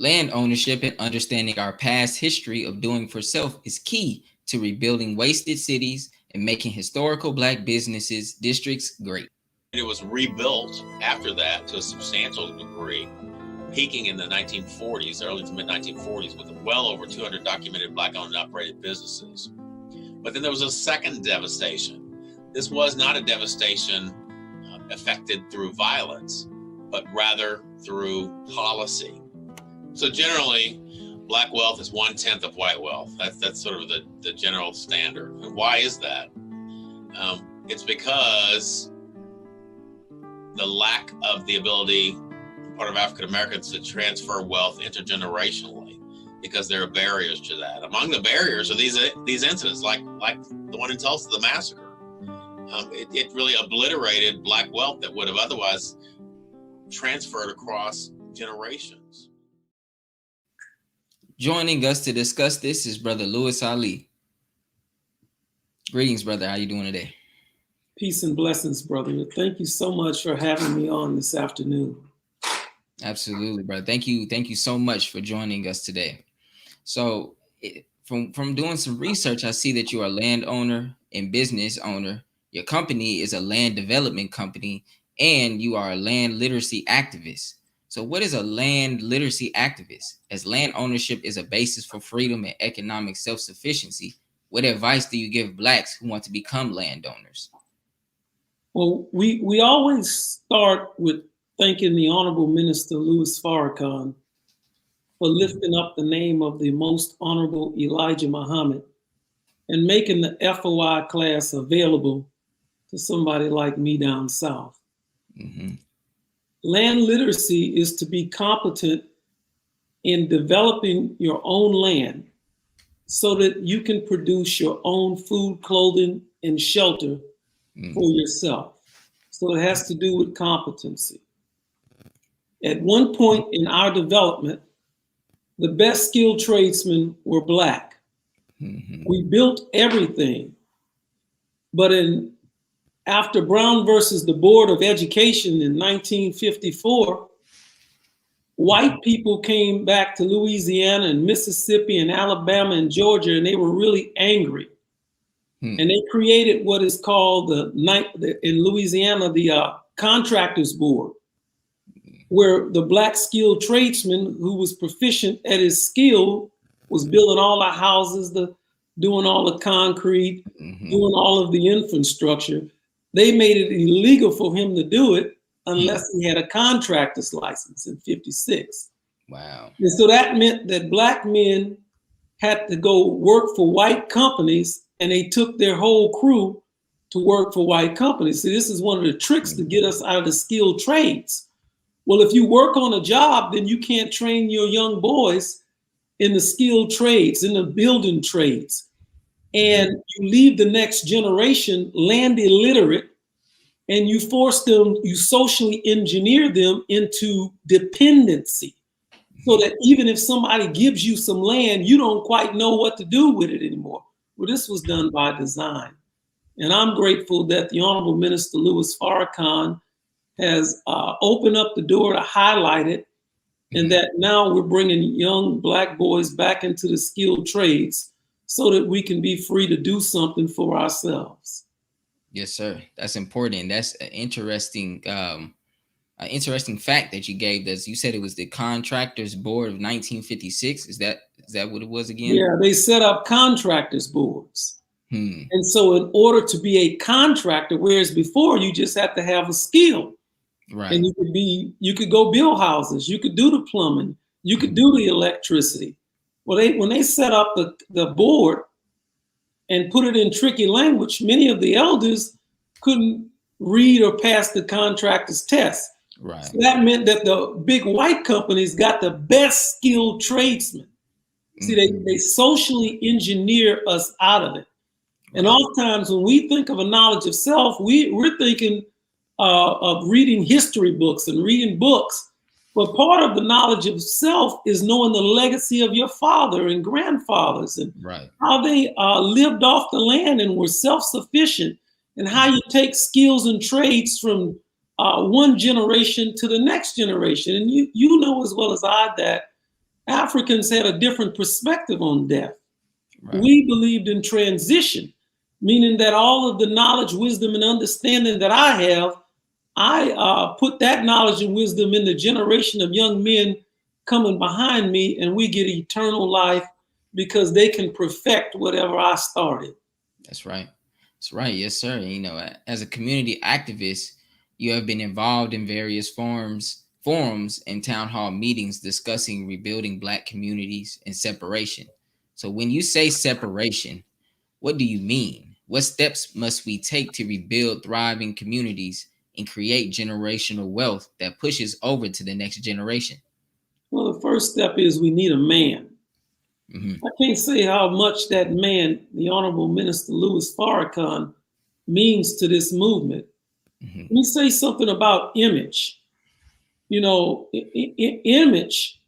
Land ownership and understanding our past history of doing for self is key to rebuilding wasted cities and making historical Black businesses districts great. It was rebuilt after that to a substantial degree, peaking in the 1940s, early to mid-1940s, with well over 200 documented Black-owned and operated businesses. But then there was a second devastation. This was not a devastation affected through violence, but rather through policy. So generally, Black wealth is 1/10 of white wealth. That's sort of the general standard. And why is that? It's because the lack of the ability on part of African Americans to transfer wealth intergenerationally, because there are barriers to that. Among the barriers are these incidents, like the one in Tulsa, the massacre. It really obliterated Black wealth that would have otherwise transferred across generations. Joining us to discuss this is Brother Louis Ali. Greetings, brother. How you doing today? Peace and blessings, brother. Thank you so much for having me on this afternoon. Absolutely, brother. Thank you so much for joining us today. So from doing some research, I see that you are a landowner and business owner. Your company is a land development company, and you are a land literacy activist. So what is a land literacy activist? As land ownership is a basis for freedom and economic self-sufficiency, what advice do you give Blacks who want to become landowners? Well, we always start with thanking the Honorable Minister Louis Farrakhan for lifting up the name of the Most Honorable Elijah Muhammad and making the FOI class available to somebody like me down south. Mm-hmm. Land literacy is to be competent in developing your own land so that you can produce your own food, clothing, and shelter for yourself. So it has to do with competency. At one point in our development, the best skilled tradesmen were Black. Mm-hmm. We built everything. But after Brown versus the Board of Education in 1954, white people came back to Louisiana and Mississippi and Alabama and Georgia, and they were really angry. And they created what is called in Louisiana, the Contractors Board, where the Black skilled tradesman who was proficient at his skill was building all the houses, doing all the concrete, doing all of the infrastructure. They made it illegal for him to do it unless he had a contractor's license in 56. Wow. And so that meant that Black men had to go work for white companies, and they took their whole crew to work for white companies. See, this is one of the tricks to get us out of the skilled trades. Well, if you work on a job, then you can't train your young boys in the skilled trades, in the building trades. And you leave the next generation land illiterate, and you force them, you socially engineer them into dependency, so that even if somebody gives you some land, you don't quite know what to do with it anymore. Well, this was done by design. And I'm grateful that the Honorable Minister Louis Farrakhan has opened up the door to highlight it, and that now we're bringing young Black boys back into the skilled trades so that we can be free to do something for ourselves. Yes, sir. That's important. That's an interesting fact that you gave us. You said it was the Contractors Board of 1956. Is that what it was again? Yeah, they set up contractors boards. And so in order to be a contractor, whereas before you just had to have a skill, right? And you could go build houses, you could do the plumbing, you could do the electricity. Well, when they set up the board and put it in tricky language, many of the elders couldn't read or pass the contractor's test. Right. So that meant that the big white companies got the best skilled tradesmen. See, they socially engineer us out of it. And oftentimes when we think of a knowledge of self, we're thinking of reading history books and reading books. But part of the knowledge of self is knowing the legacy of your father and grandfathers and how they lived off the land and were self-sufficient, and how you take skills and trades from one generation to the next generation. And you know as well as I that Africans had a different perspective on death. Right. We believed in transition, meaning that all of the knowledge, wisdom, and understanding that I have, I put that knowledge and wisdom in the generation of young men coming behind me, and we get eternal life because they can perfect whatever I started. That's right. That's right. Yes, sir. You know, as a community activist, you have been involved in various forums, and town hall meetings discussing rebuilding Black communities and separation. So when you say separation, what do you mean? What steps must we take to rebuild thriving communities and create generational wealth that pushes over to the next generation? Well, the first step is we need a man. Mm-hmm. I can't say how much that man, the Honorable Minister Louis Farrakhan, means to this movement. Mm-hmm. Let me say something about image. You know, image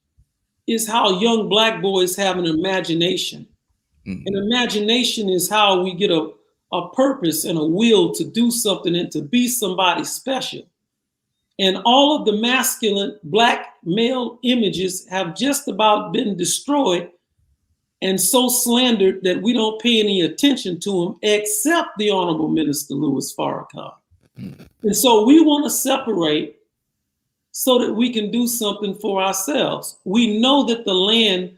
is how young Black boys have an imagination. Mm-hmm. And imagination is how we get a purpose and a will to do something and to be somebody special. And all of the masculine Black male images have just about been destroyed and so slandered that we don't pay any attention to them, except the Honorable Minister Louis Farrakhan. Mm-hmm. And so we want to separate so that we can do something for ourselves. We know that the land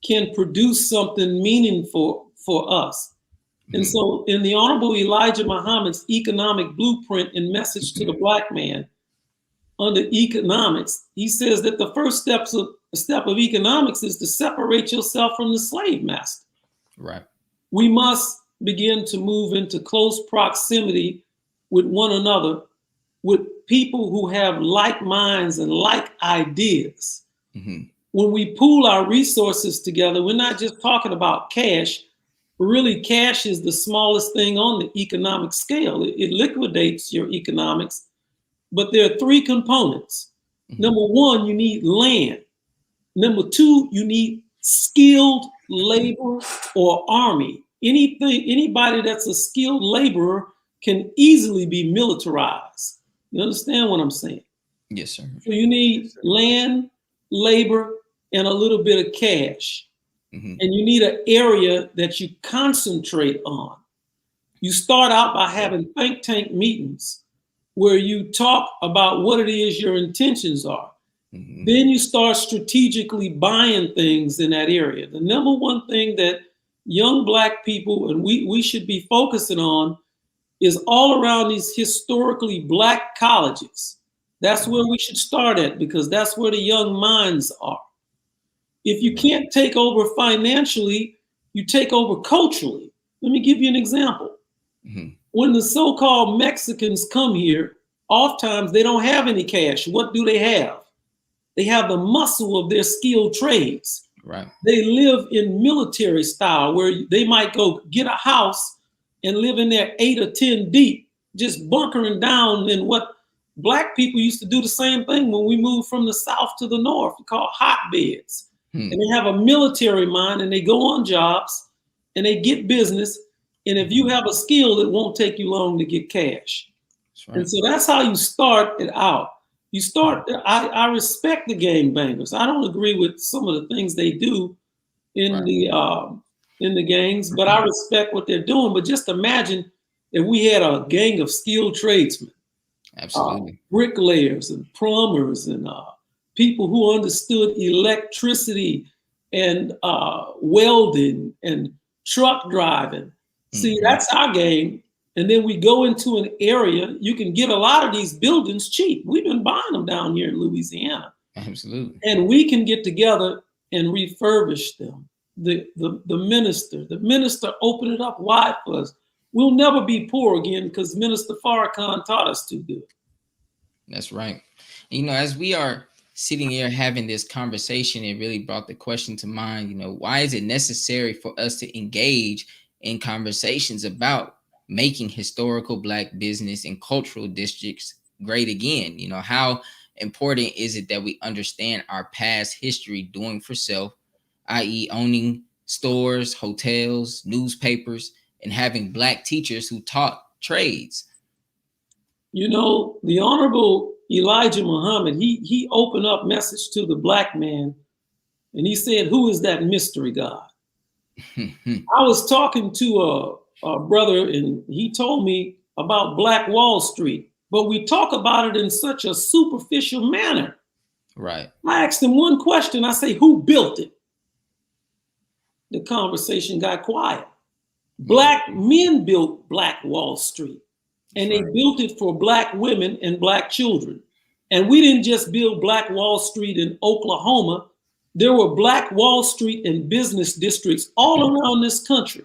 can produce something meaningful for us. Mm-hmm. And so in the Honorable Elijah Muhammad's economic blueprint and message to the Black man under economics, he says that the first step of economics is to separate yourself from the slave master. Right. We must begin to move into close proximity with one another, with people who have like minds and like ideas. Mm-hmm. When we pool our resources together, we're not just talking about cash. Really, cash is the smallest thing on the economic scale. It liquidates your economics. But there are three components. Mm-hmm. Number one, you need land. Number two, you need skilled labor or army. Anybody that's a skilled laborer can easily be militarized. You understand what I'm saying? Yes, sir. So you need land, labor, and a little bit of cash. Mm-hmm. And you need an area that you concentrate on. You start out by having think tank meetings where you talk about what it is your intentions are. Mm-hmm. Then you start strategically buying things in that area. The number one thing that young Black people, and we should be focusing on, is all around these historically Black colleges. That's where we should start at, because that's where the young minds are. If you can't take over financially, you take over culturally. Let me give you an example. Mm-hmm. When the so-called Mexicans come here, oftentimes they don't have any cash. What do they have? They have the muscle of their skilled trades. Right. They live in military style, where they might go get a house and live in there 8 or 10 deep, just bunkering down in what Black people used to do the same thing when we moved from the South to the North, called hotbeds. And they have a military mind, and they go on jobs and they get business. And if you have a skill, it won't take you long to get cash. Right. And so that's how you start it out. You start, I respect the gangbangers. I don't agree with some of the things they do in right. The gangs, but I respect what they're doing. But just imagine if we had a gang of skilled tradesmen. Absolutely. Bricklayers and plumbers and people who understood electricity and welding and truck driving. See, that's our game. And then we go into an area, you can get a lot of these buildings cheap. We've been buying them down here in Louisiana. Absolutely. And we can get together and refurbish them. The minister opened it up wide for us. We'll never be poor again because Minister Farrakhan taught us to do it. That's right. You know, as we are sitting here having this conversation, it really brought the question to mind, you know, why is it necessary for us to engage in conversations about making historical Black business and cultural districts great again? You know, how important is it that we understand our past history doing for self, i.e. owning stores, hotels, newspapers, and having Black teachers who taught trades? You know, the Honorable Elijah Muhammad, he opened up message to the Black man And he said, who is that mystery God? I was talking to a brother, and he told me about Black Wall Street, but we talk about it in such a superficial manner. Right. I asked him one question. I say, who built it? The conversation got quiet. Black men built Black Wall Street, and they built it for Black women and Black children. And we didn't just build Black Wall Street in Oklahoma. There were Black Wall Street and business districts all around this country.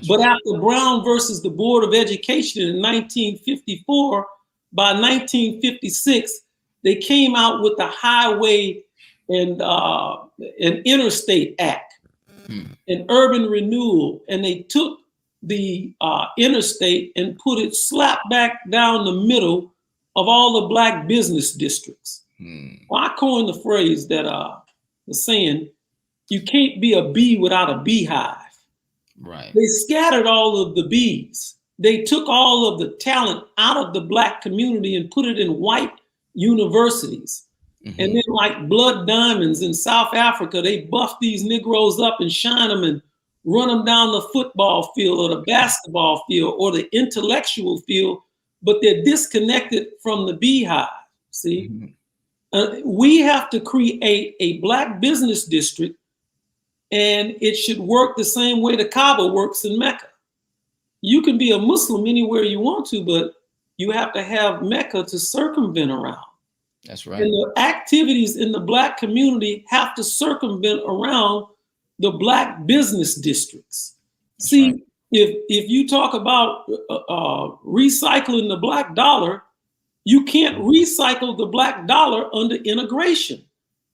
But after Brown versus the Board of Education in 1954, by 1956, they came out with the Highway and Interstate Act and Urban Renewal, and they took the interstate and put it slap back down the middle of all the Black business districts. Well, I coined the phrase that the saying, you can't be a bee without a beehive. Right. They scattered all of the bees. They took all of the talent out of the Black community and put it in white universities. And then, like blood diamonds in South Africa, they buff these Negroes up and shine them and run them down the football field or the basketball field or the intellectual field, but they're disconnected from the beehive. See, we have to create a Black business district, and it should work the same way the Kaaba works in Mecca. You can be a Muslim anywhere you want to, but you have to have Mecca to circumvent around. That's right. And the activities in the Black community have to circumvent around the Black business districts. That's See, right. if you talk about recycling the Black dollar, you can't recycle the Black dollar under integration.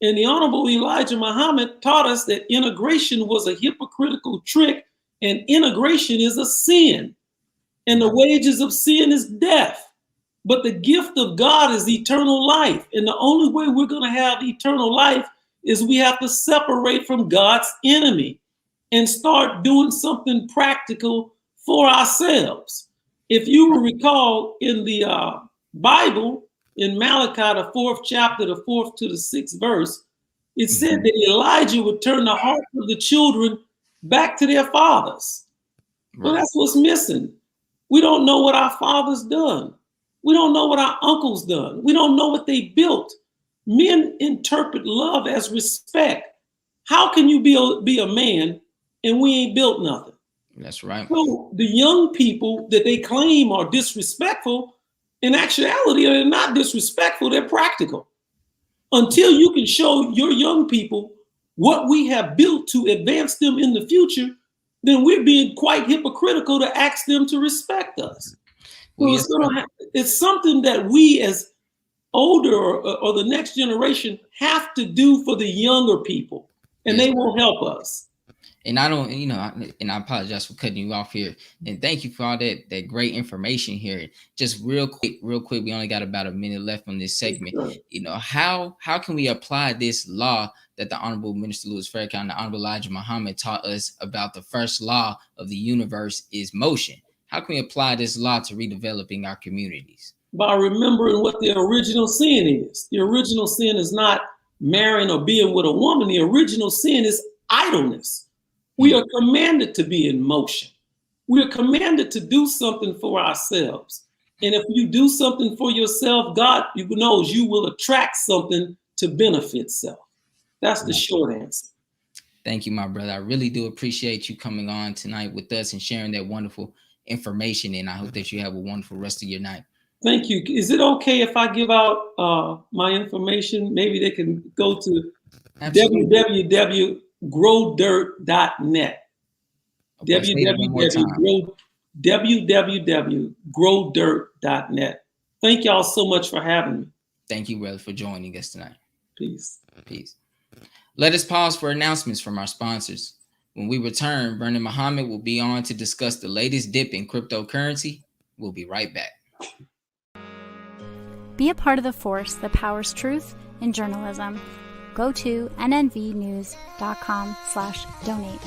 And the Honorable Elijah Muhammad taught us that integration was a hypocritical trick, and integration is a sin. And the wages of sin is death. But the gift of God is eternal life. And the only way we're going to have eternal life is we have to separate from God's enemy and start doing something practical for ourselves. If you will recall in the Bible, in Malachi, the 4th chapter, the 4th to the 6th verse, it said that Elijah would turn the hearts of the children back to their fathers. Right. Well, that's what's missing. We don't know what our fathers done. We don't know what our uncles done. We don't know what they built. Men interpret love as respect. How can you be a man and we ain't built nothing? That's right. So the young people that they claim are disrespectful, in actuality, they're not disrespectful, they're practical. Until you can show your young people what we have built to advance them in the future, then we're being quite hypocritical to ask them to respect us. Well, it's something that we as older or the next generation have to do for the younger people, and they won't help us. And I don't, and I apologize for cutting you off here. And thank you for all that great information here. Just real quick, we only got about a minute left on this segment. Sure. How can we apply this law that the Honorable Minister Louis Farrakhan and the Honorable Elijah Muhammad taught us about the first law of the universe is motion? How can we apply this law to redeveloping our communities? By remembering what the original sin is. The original sin is not marrying or being with a woman. The original sin is idleness. We are commanded to be in motion. We are commanded to do something for ourselves. And if you do something for yourself, God knows you will attract something to benefit self. That's the short answer. Thank you, my brother. I really do appreciate you coming on tonight with us and sharing that wonderful information. And I hope that you have a wonderful rest of your night. Thank you. Is it okay if I give out my information? Maybe they can go to www.growdirt.net. www.growdirt.net. Thank y'all so much for having me. Thank you, brother, for joining us tonight. Peace. Peace. Let us pause for announcements from our sponsors. When we return, Vernon Muhammad will be on to discuss the latest dip in cryptocurrency. We'll be right back. Be a part of the force that powers truth in journalism. Go to nnvnews.com/donate.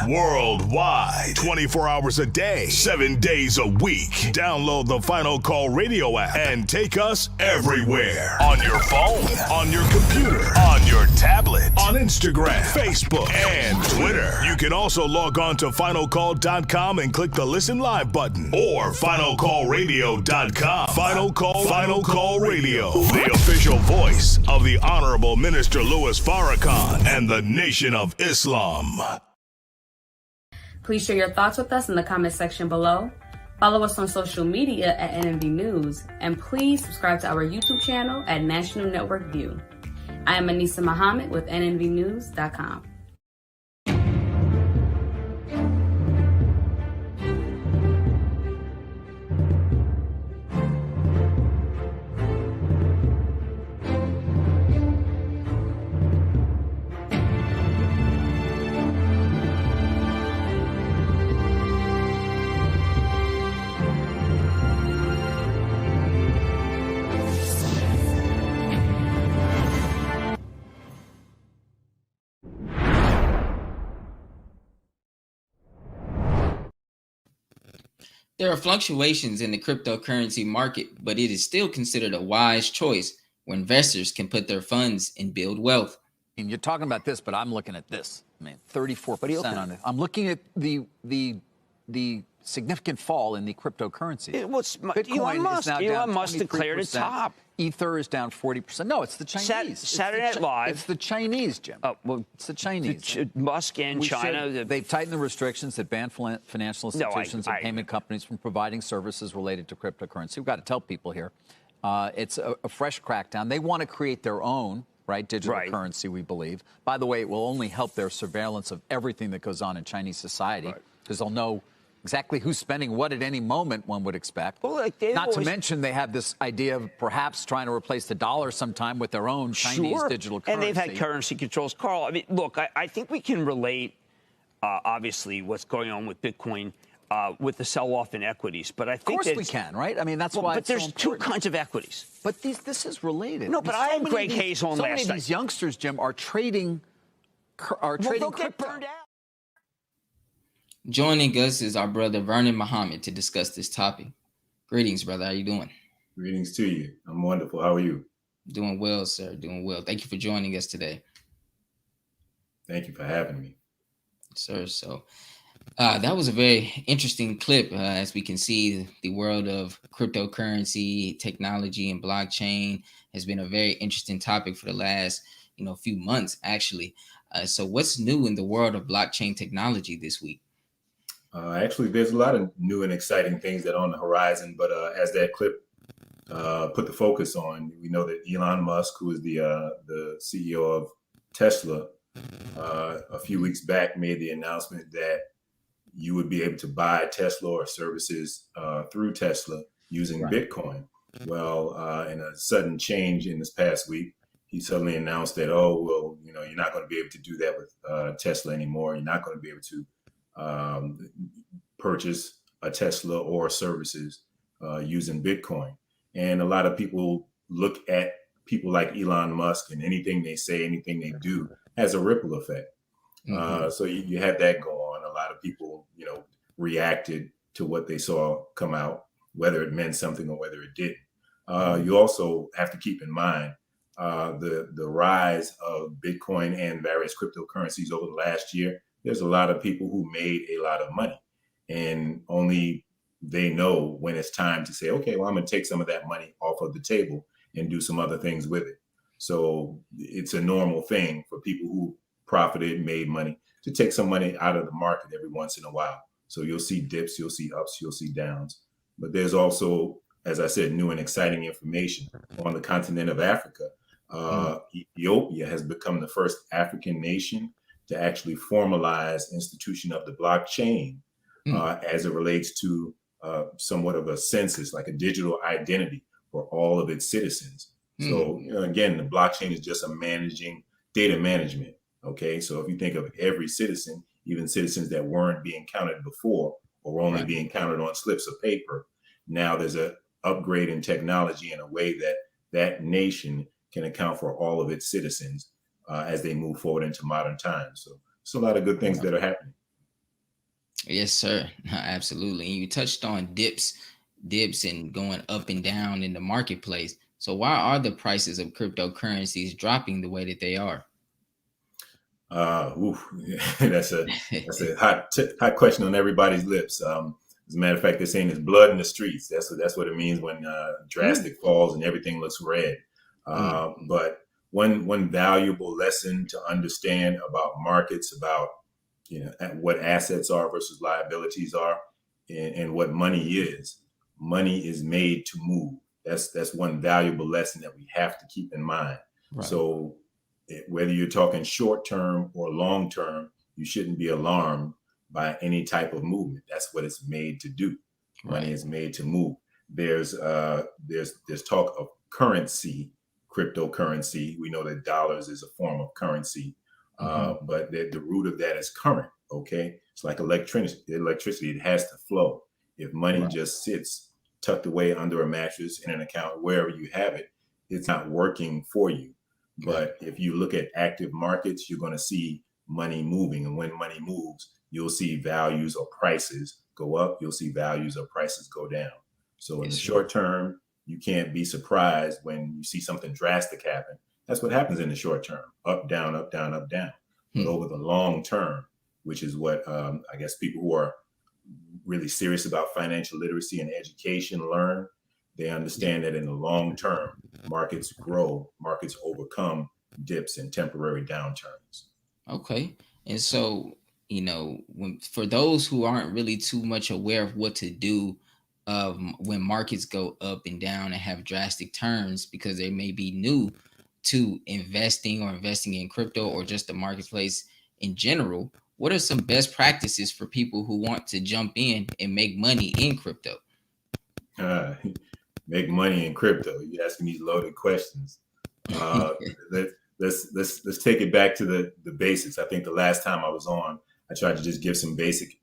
worldwide, 24 hours a day, 7 days a week. Download the Final Call Radio app and take us everywhere. On your phone, on your computer, on your tablet, on Instagram, Facebook, and Twitter. You can also log on to finalcall.com and click the Listen Live button or finalcallradio.com. Final Call Radio, the official voice of the Honorable Minister Louis Farrakhan and the Nation of Islam. Please share your thoughts with us in the comment section below. Follow us on social media at NNV News, and please subscribe to our YouTube channel at National Network View. I am Anissa Muhammad with NNVnews.com. There are fluctuations in the cryptocurrency market, but it is still considered a wise choice where investors can put their funds and build wealth. And you're talking about this, but I'm looking at this. I mean, 34% on it. I'm looking at the significant fall in the cryptocurrency. Bitcoin Elon Musk declared it top. Ether is down 40%. No, it's the Chinese. Saturday Night Live. It's the Chinese, Jim. Oh, well, it's the Chinese. Musk and China. They've tightened the restrictions that ban financial institutions and payment companies from providing services related to cryptocurrency. We've got to tell people here. It's a fresh crackdown. They want to create their own, digital currency, we believe. By the way, it will only help their surveillance of everything that goes on in Chinese society, because they'll know exactly who's spending what at any moment, one would expect. Well, Not to mention they have this idea of perhaps trying to replace the dollar sometime with their own Chinese digital currency. And they've had currency controls. Carl, I mean, look, I think we can relate, obviously, what's going on with Bitcoin with the sell-off in equities. But I think of course we can, right? I mean, that's why But there's two kinds of equities. But this is related. No, but I had Greg Hayes on last night. So many of these youngsters, Jim, are trading they'll get burned out. Joining us is our brother Vernon Muhammad to discuss this topic. Greetings, brother. How you doing? Greetings to you. I'm wonderful. How are you? Doing well, sir. Doing well. Thank you for joining us today. Thank you for having me. Sir, so that was a very interesting clip. As we can see, the world of cryptocurrency, technology, and blockchain has been a very interesting topic for the last few months, actually. So what's new in the world of blockchain technology this week? Actually, there's a lot of new and exciting things that are on the horizon, but as that clip put the focus on, we know that Elon Musk, who is the CEO of Tesla, a few weeks back made the announcement that you would be able to buy Tesla or services through Tesla using Bitcoin. Well, in a sudden change in this past week, he suddenly announced that, you're not going to be able to do that with Tesla anymore. You're not going to be able to purchase a Tesla or services using Bitcoin. And a lot of people look at people like Elon Musk, and anything they say, anything they do has a ripple effect. So you had that go on. A lot of people, reacted to what they saw come out, whether it meant something or whether it didn't. You also have to keep in mind the rise of Bitcoin and various cryptocurrencies over the last year. There's a lot of people who made a lot of money, and only they know when it's time to say, okay, well, I'm going to take some of that money off of the table and do some other things with it. So it's a normal thing for people who profited, made money, to take some money out of the market every once in a while. So you'll see dips, you'll see ups, you'll see downs. But there's also, as I said, new and exciting information on the continent of Africa. Ethiopia has become the first African nation to actually formalize institution of the blockchain as it relates to somewhat of a census, like a digital identity for all of its citizens. So again, the blockchain is just managing data management. Okay, so if you think of every citizen, even citizens that weren't being counted before or were only being counted on slips of paper, now there's an upgrade in technology in a way that that nation can account for all of its citizens as they move forward into modern times. So it's a lot of good things that are happening. Yes, sir. Absolutely. And you touched on dips and going up and down in the marketplace. So why are the prices of cryptocurrencies dropping the way that they are? That's a hot question on everybody's lips. As a matter of fact, they're saying there's blood in the streets. That's what it means when drastic falls and everything looks red. But one valuable lesson to understand about markets, about what assets are versus liabilities are, and what money is. Money is made to move. That's one valuable lesson that we have to keep in mind. Right. So whether you're talking short term or long term, you shouldn't be alarmed by any type of movement. That's what it's made to do. Right. Money is made to move. There's talk of currency, cryptocurrency. We know that dollars is a form of currency, but the root of that is current. Okay, it's like electricity. It has to flow. If money just sits tucked away under a mattress in an account, wherever you have it, it's not working for you. But if you look at active markets, you're going to see money moving. And when money moves, you'll see values or prices go up. You'll see values or prices go down. So in the short term, you can't be surprised when you see something drastic happen. That's what happens in the short term. Up, down, up, down, up, down. But over the long term, which is what I guess people who are really serious about financial literacy and education learn, they understand that in the long term, markets grow, markets overcome dips and temporary downturns. Okay. And so, for those who aren't really too much aware of what to do when markets go up and down and have drastic turns, because they may be new to investing in crypto or just the marketplace in general, what are some best practices for people who want to jump in and make money in crypto? Make money in crypto. You're asking these loaded questions. Let's take it back to the basics. I think the last time I was on, I tried to just give some basic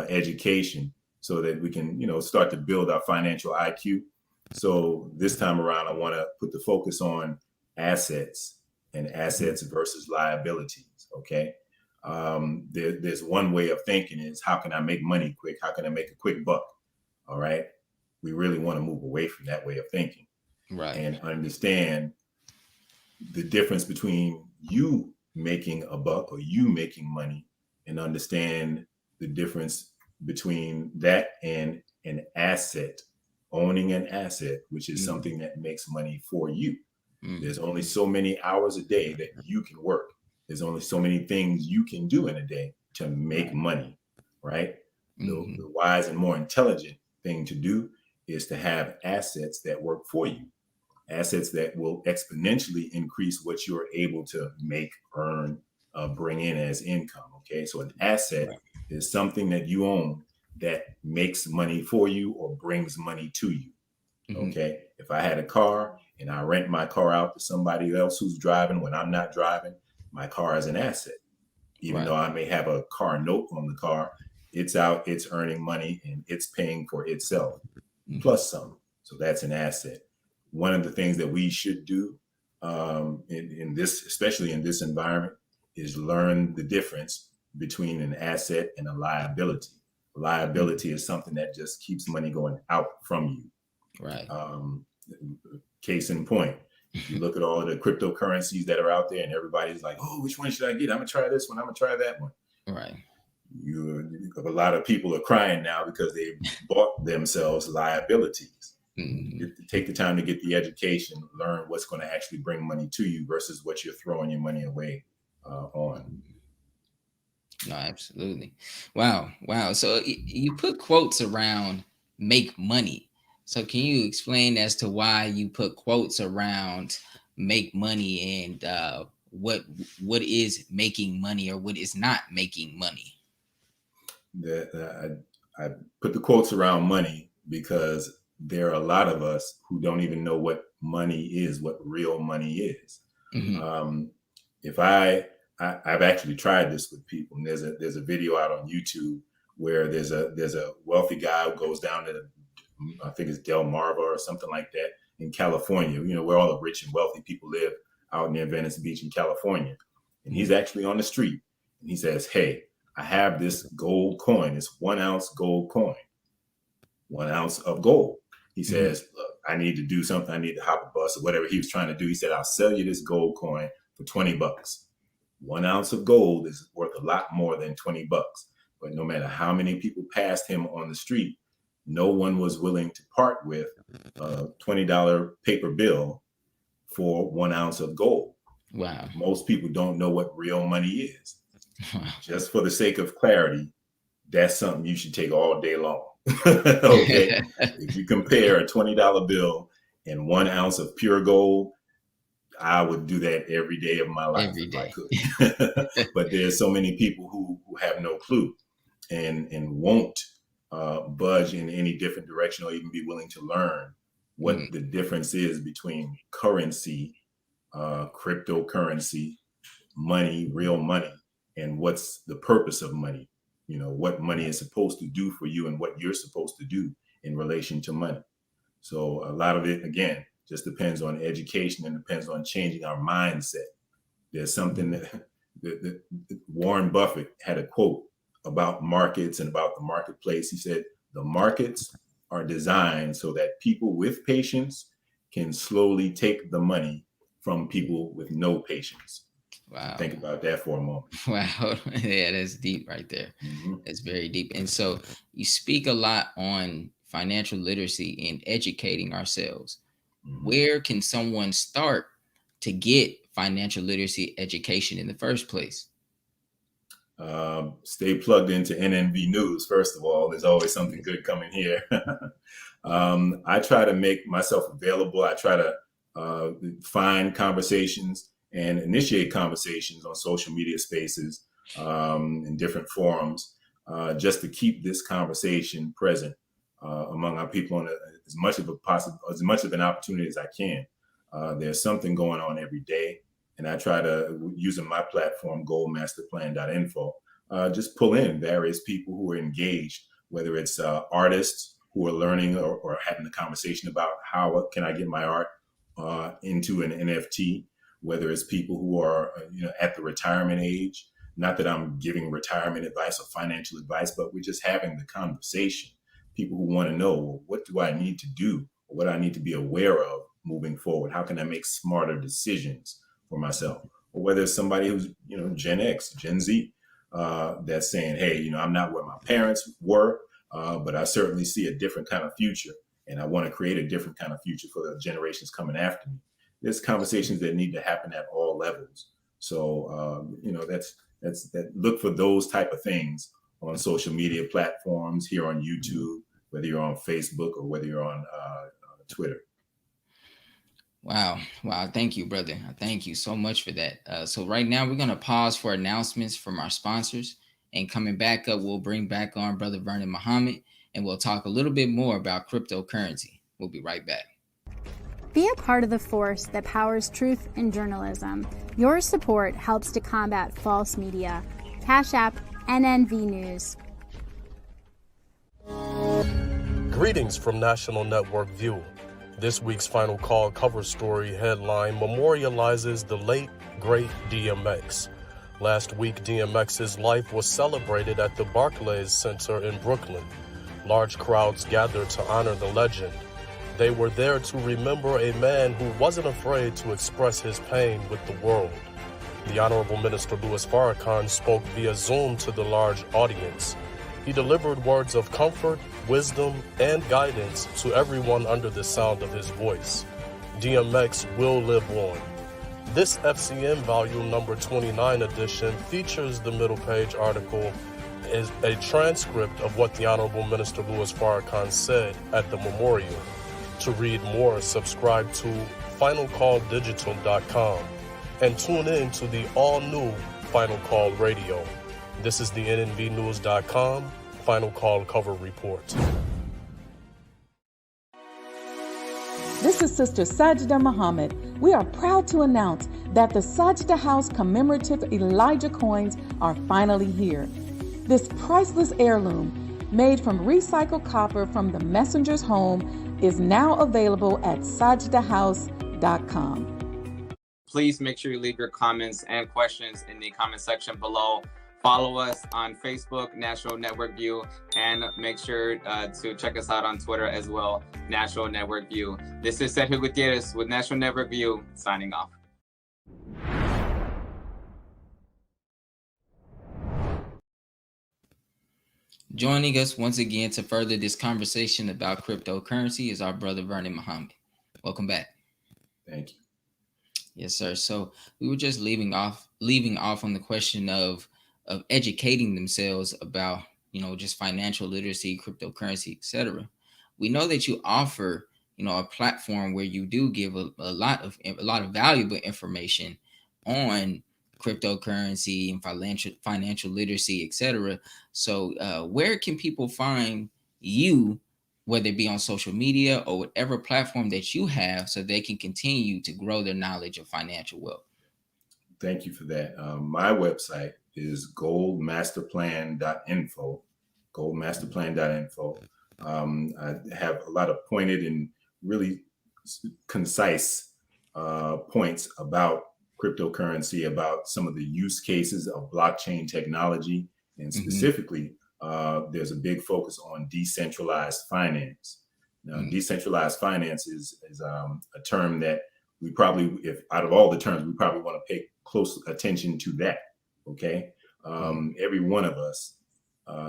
education so that we can, start to build our financial IQ. So this time around, I want to put the focus on assets and assets versus liabilities. Okay. There's one way of thinking is, how can I make money quick? How can I make a quick buck? All right. We really want to move away from that way of thinking, right? And understand the difference between you making a buck or you making money, and understand the difference between that and an asset, owning an asset, which is something that makes money for you. There's only so many hours a day that you can work. There's only so many things you can do in a day to make money, right? The wise and more intelligent thing to do is to have assets that work for you, assets that will exponentially increase what you're able to make, earn, bring in as income. Okay, so an asset is something that you own that makes money for you or brings money to you. Okay, if I had a car and I rent my car out to somebody else who's driving when I'm not driving, my car is an asset. Even though I may have a car note on the car, it's out, it's earning money, and it's paying for itself plus some. So that's an asset. One of the things that we should do in this, especially in this environment, is learn the difference between an asset and a liability. A liability is something that just keeps money going out from you. Right. Case in point, if you look at all the cryptocurrencies that are out there and everybody's like, oh, which one should I get? I'm gonna try this one. I'm gonna try that one. Right. A lot of people are crying now because they bought themselves liabilities. Take the time to get the education, learn what's going to actually bring money to you versus what you're throwing your money away on. No, absolutely. Wow. So you put quotes around make money. So can you explain as to why you put quotes around make money and what is making money or what is not making money? I put the quotes around money because there are a lot of us who don't even know what money is, what real money is. If I've actually tried this with people, and there's a video out on YouTube where there's a wealthy guy who goes down to I think it's Del Marva or something like that in California, where all the rich and wealthy people live out near Venice Beach in California. And he's actually on the street and he says, hey, I have this gold coin, this 1 ounce gold coin, 1 ounce of gold. He says, look, I need to do something. I need to hop a bus or whatever he was trying to do. He said, I'll sell you this gold coin for $20. 1 ounce of gold is worth a lot more than $20. But no matter how many people passed him on the street, no one was willing to part with a $20 paper bill for 1 ounce of gold. Wow. Most people don't know what real money is. Just for the sake of clarity, that's something you should take all day long. Okay. If you compare a $20 bill and 1 ounce of pure gold, I would do that every day of my life if I could. But there's so many people who have no clue and won't budge in any different direction or even be willing to learn what the difference is between currency, cryptocurrency, money, real money, and what's the purpose of money. You know, what money is supposed to do for you and what you're supposed to do in relation to money. So a lot of it, again, just depends on education and depends on changing our mindset. There's something that Warren Buffett had a quote about markets and about the marketplace. He said, the markets are designed so that people with patience can slowly take the money from people with no patience. Wow. Think about that for a moment. Wow. Yeah, that's deep right there. That's very deep. And so you speak a lot on financial literacy and educating ourselves. Where can someone start to get financial literacy education in the first place? Stay plugged into NNV News. First of all, there's always something good coming here. I try to make myself available. I try to find conversations and initiate conversations on social media spaces, in different forums, just to keep this conversation present among our people on as much of an opportunity as I can. There's something going on every day, and I try to, using my platform, goldmasterplan.info, just pull in various people who are engaged, whether it's artists who are learning or having a conversation about how can I get my art into an NFT, whether it's people who are at the retirement age. Not that I'm giving retirement advice or financial advice, but we're just having the conversation. People who want to know, well, what do I need to do? Or what I need to be aware of moving forward? How can I make smarter decisions for myself? Or whether it's somebody who's, Gen X, Gen Z, that's saying, hey, I'm not where my parents were, but I certainly see a different kind of future. And I want to create a different kind of future for the generations coming after me. There's conversations that need to happen at all levels. So, look for those type of things on social media platforms, here on YouTube, whether you're on Facebook or whether you're on Twitter. Wow. Thank you, brother. Thank you so much for that. So right now we're going to pause for announcements from our sponsors, and coming back up, we'll bring back on Brother Vernon Muhammad, and we'll talk a little bit more about cryptocurrency. We'll be right back. Be a part of the force that powers truth in journalism. Your support helps to combat false media. Cash App NNV News. Greetings from National Network View. This week's Final Call cover story headline memorializes the late, great DMX. Last week, DMX's life was celebrated at the Barclays Center in Brooklyn. Large crowds gathered to honor the legend. They were there to remember a man who wasn't afraid to express his pain with the world. The Honorable Minister Louis Farrakhan spoke via Zoom to the large audience. He delivered words of comfort, wisdom, and guidance to everyone under the sound of his voice. DMX will live on. This FCM volume number 29 edition features the middle page article is a transcript of what the Honorable Minister Louis Farrakhan said at the memorial. To read more, subscribe to finalcalldigital.com and tune in to the all-new Final Call Radio. This is the NNVnews.com Final Call cover report. This is Sister Sajda Muhammad. We are proud to announce that the Sajda House commemorative Elijah coins are finally here. This priceless heirloom, made from recycled copper from the messenger's home, is now available at sajdahouse.com. Please make sure you leave your comments and questions in the comment section below. Follow us on Facebook, National Network View, and make sure to check us out on Twitter as well, National Network View. This is Sergio Gutierrez with National Network View, signing off. Joining us once again to further this conversation about cryptocurrency is our brother Vernon Muhammad. Welcome back. Thank you. Yes, sir. So we were just leaving off on the question of educating themselves about, just financial literacy, cryptocurrency, etc. We know that you offer, a platform where you do give a lot of valuable information on cryptocurrency and financial literacy, etc. So where can people find you, whether it be on social media or whatever platform that you have, so they can continue to grow their knowledge of financial wealth? Thank you for that. My website is goldmasterplan.info, goldmasterplan.info. I have a lot of pointed and really concise points about cryptocurrency, about some of the use cases of blockchain technology, and specifically, there's a big focus on decentralized finance. Now, decentralized finance is a term that we probably, if out of all the terms, we probably want to pay close attention to that. Okay. Every one of us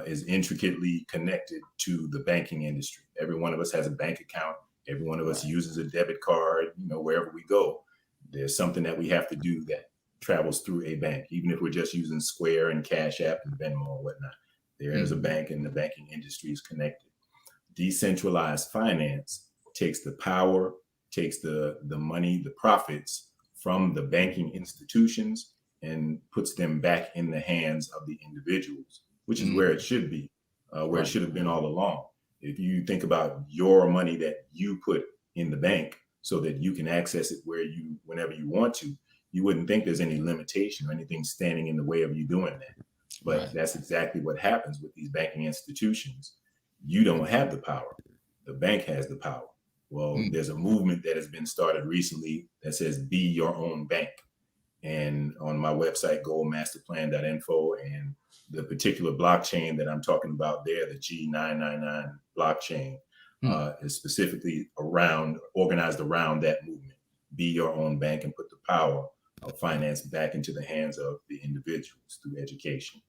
is intricately connected to the banking industry. Every one of us has a bank account. Every one of us uses a debit card. Wherever we go, there's something that we have to do that travels through a bank, even if we're just using Square and Cash App and Venmo and whatnot. There's a bank, and the banking industry is connected. Decentralized finance takes the power, takes the money, the profits from the banking institutions, and puts them back in the hands of the individuals, which is where it should be, where it should have been all along. If you think about your money that you put in the bank so that you can access it whenever you want to, you wouldn't think there's any limitation or anything standing in the way of you doing that. But that's exactly what happens with these banking institutions. You don't have the power. The bank has the power. Well, there's a movement that has been started recently that says be your own bank. And on my website, goldmasterplan.info, and the particular blockchain that I'm talking about there, the G999 blockchain, is specifically organized around that movement. Be your own bank and put the power of finance back into the hands of the individuals through education.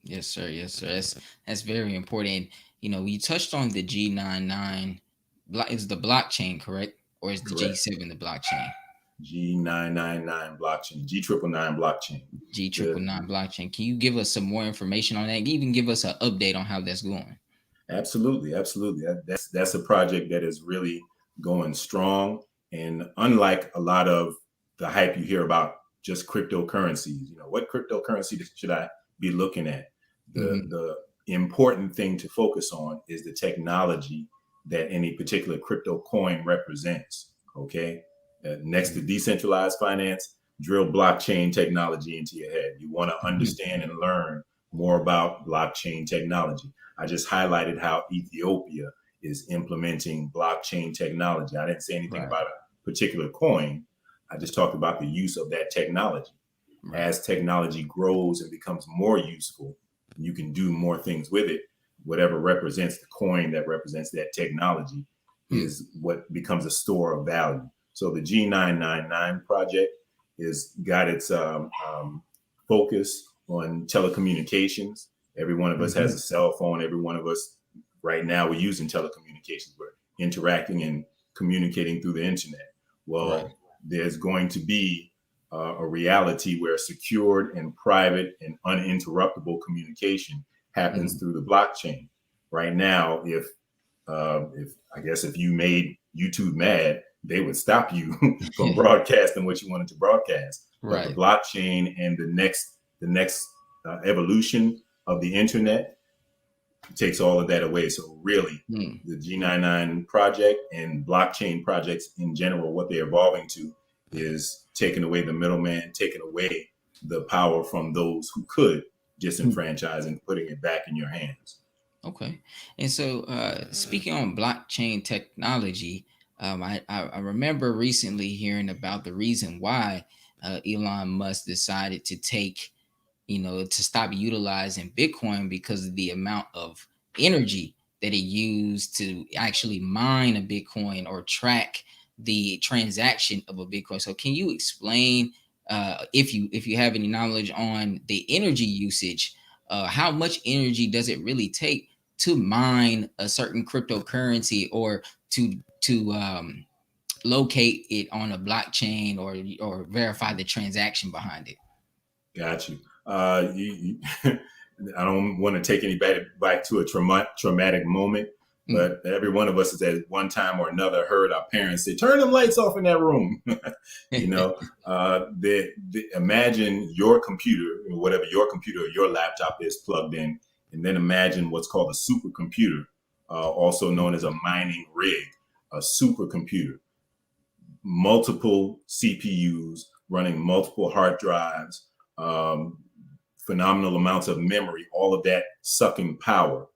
Yes, sir. Yes, sir. That's very important. You touched on the G99. Is the blockchain correct, or is the G7 the blockchain? G999 blockchain, G999 blockchain. G999 blockchain. Can you give us some more information on that? Even give us an update on how that's going. Absolutely. That's a project that is really going strong. And unlike a lot of the hype you hear about just cryptocurrencies, what cryptocurrency should I be looking at? The important thing to focus on is the technology that any particular crypto coin represents. Okay. Next to decentralized finance, drill blockchain technology into your head. You want to understand and learn more about blockchain technology. I just highlighted how Ethiopia is implementing blockchain technology. I didn't say anything about a particular coin. I just talked about the use of that technology. As technology grows and becomes more useful, you can do more things with it. Whatever represents the coin that represents that technology is what becomes a store of value. So the G999 project is got its focus on telecommunications. Every one of us has a cell phone. Every one of us right now, we're using telecommunications. We're interacting and communicating through the internet. Well, there's going to be a reality where secured and private and uninterruptible communication happens through the blockchain. Right now, if you made YouTube mad, they would stop you from broadcasting what you wanted to broadcast. But the blockchain and the next evolution of the internet takes all of that away. So really, the G99 project and blockchain projects in general, what they're evolving to is taking away the middleman, taking away the power from those who could disenfranchise and putting it back in your hands. Okay. And so speaking on blockchain technology, I remember recently hearing about the reason why Elon Musk decided to take to stop utilizing Bitcoin because of the amount of energy that it used to actually mine a Bitcoin or track the transaction of a Bitcoin. So can you explain, if you have any knowledge on the energy usage, how much energy does it really take to mine a certain cryptocurrency or to locate it on a blockchain or verify the transaction behind it? Got you. I don't want to take anybody back to a traumatic moment, but every one of us has at one time or another heard our parents say, "Turn the lights off in that room." Imagine your computer, whatever your computer or your laptop is plugged in, and then imagine what's called a supercomputer, also known as a mining rig, a supercomputer. Multiple CPUs running multiple hard drives, phenomenal amounts of memory, all of that sucking power,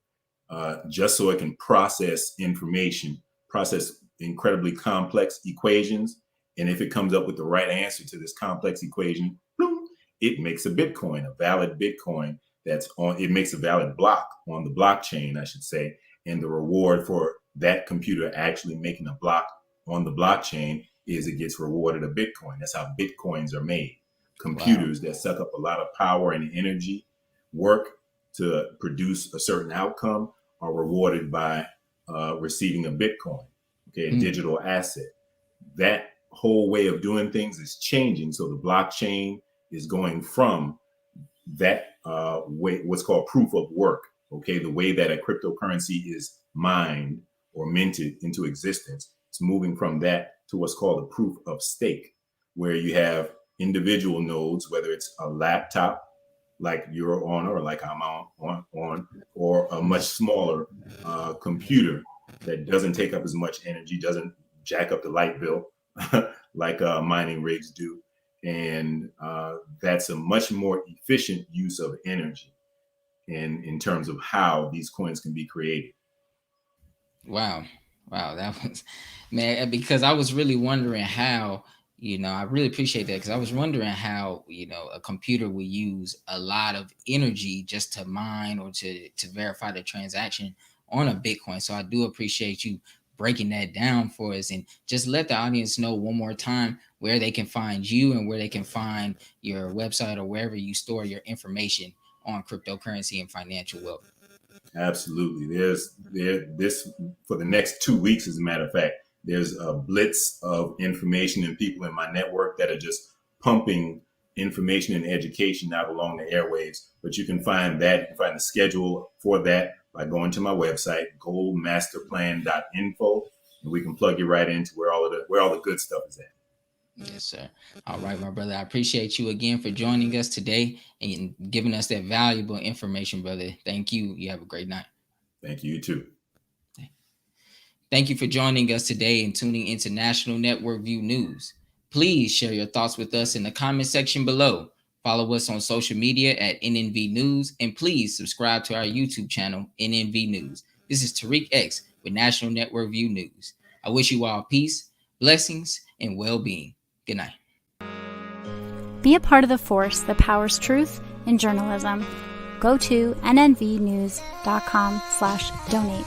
just so it can process information, process incredibly complex equations. And if it comes up with the right answer to this complex equation, it makes a Bitcoin, a valid Bitcoin it makes a valid block on the blockchain, I should say. And the reward for that computer actually making a block on the blockchain is it gets rewarded a Bitcoin. That's how Bitcoins are made. Computers that suck up a lot of power and energy, work to produce a certain outcome, are rewarded by receiving a Bitcoin, a digital asset. That whole way of doing things is changing. So the blockchain is going from that way, what's called proof of work, the way that a cryptocurrency is mined or minted into existence. It's moving from that to what's called a proof of stake, where you have individual nodes, whether it's a laptop like you're on or like I'm on, or a much smaller computer that doesn't take up as much energy, doesn't jack up the light bill like mining rigs do. And that's a much more efficient use of energy in terms of how these coins can be created. Wow, that was, man, because I was really wondering how, I really appreciate that, because I was wondering how, a computer would use a lot of energy just to mine or to verify the transaction on a Bitcoin. So I do appreciate you breaking that down for us, and just let the audience know one more time where they can find you and where they can find your website or wherever you store your information on cryptocurrency and financial wealth. Absolutely. This for the next 2 weeks, as a matter of fact, there's a blitz of information and people in my network that are just pumping information and education out along the airwaves. But you can find that, you can find the schedule for that by going to my website, goldmasterplan.info, and we can plug you right into where all the good stuff is at. Yes, sir. All right, my brother. I appreciate you again for joining us today and giving us that valuable information, brother. Thank you. You have a great night. Thank you. You too. Thank you for joining us today and tuning into National Network View News. Please share your thoughts with us in the comment section below. Follow us on social media at NNV News, and please subscribe to our YouTube channel, NNV News. This is Tariq X with National Network View News. I wish you all peace, blessings, and well-being. Good night. Be a part of the force that powers truth in journalism. Go to nnvnews.com/donate.